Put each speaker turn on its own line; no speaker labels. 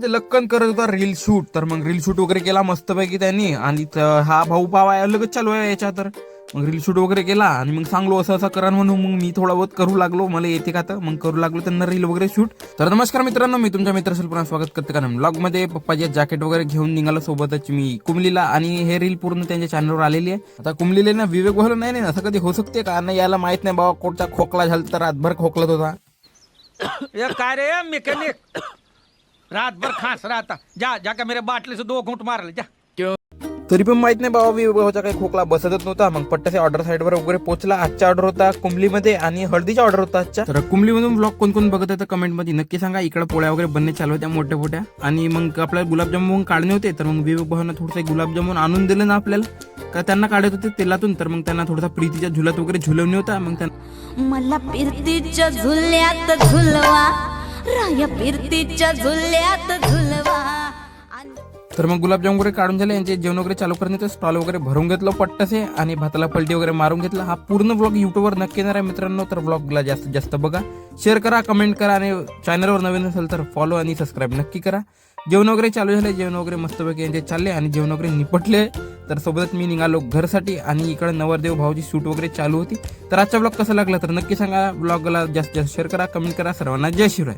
ते लक्कन करत होता रील शूट. तर मग रील शूट वगैरे केला मस्तपैकी त्यांनी. आणि हा भाऊ पावा लगेच चालू आहे याच्या. तर मग रील शूट वगैरे केला आणि मग सांगलो असं असं करा म्हणून. मग मी थोडा बहुत करू लागलो, मला येते का तर मग करू लागलो त्यांना रील वगैरे शूट. तर नमस्कार मित्रांनो, मी तुमच्या मित्राशी पुन्हा स्वागत करते का ब्लॉग मध्ये. पप्पाचे जॅकेट वगैरे घेऊन निघालो सोबतच मी कुमलीला. आणि हे रील पूर्ण त्यांच्या चॅनलवर आलेली आहे. आता कुमलीला ना विवेक बोललो नाही असं कधी होऊ शकते का नाही, याला माहित नाही बाबा कोणता खोकला झाला तर रातभर खोकलत होता.
काय रे मेकॅनिक, रातभर खास राहता. जाके मेरे बाटली से 2 घूंट मार ले जा.
तरी पण माहित नाही बाबा विवेक भाऊचा काही खोकला बसतच नव्हता. मग पट्टाचे ऑर्डर साईडवर वगैरे पोहोचला. आजचा ऑर्डर होता कुंबलीमध्ये आणि हळदीचा ऑर्डर होता आजच्या. तर कुंबलीमधून ब्लॉग कोण कोण बघत आहे तर कमेंट मध्ये नक्की सांगा. इकडे पोळ्या वगैरे बनणे चालू होत्या मोठ्या मोठ्या. आणि मग आपल्याला गुलाबजामुन काढणे होते. तर मग विवेक भाऊनं थोडंसं गुलाबजामुन आणून दिलं ना आपल्याला, का त्यांना काढत होते तेलातून. तर मग त्यांना थोडासा प्रीतीच्या झुल्यात वगैरे झुलवणे होता. मग त्यांना
मला पिरतीच्या झुल्यात झुलवा, राया पिरतीच्या झुल्यात झुलवा.
तर मग गुलाबजाम वगैरे काढून झाले. यांचे जेवण वगैरे चालू करण्याचं स्टॉल वगैरे भरून घेतलं पट्टसे. आणि भाताला पलटी वगैरे मारून घेतला. हा पूर्ण ब्लॉग युट्यूबवर नक्की येणार आहे मित्रांनो. तर ब्लॉगला जास्तीत जास्त बघा, शेअर करा, कमेंट करा. आणि चॅनलवर नवीन असेल तर फॉलो आणि सबस्क्राईब नक्की करा. जेवण वगैरे चालू झाले, जेवण वगैरे मस्तपैकी यांचे चालले आणि जेवण वगैरे निपटले. तर सोबतच मी निघालो घरसाठी. आणि इकडे नवरदेव भाऊची शूट वगैरे चालू होती. तर आजचा ब्लॉग कसा लागला तर नक्की सांगा. ब्लॉगला जास्तीत जास्त शेअर करा, कमेंट करा. सर्वांना जय शिवराय.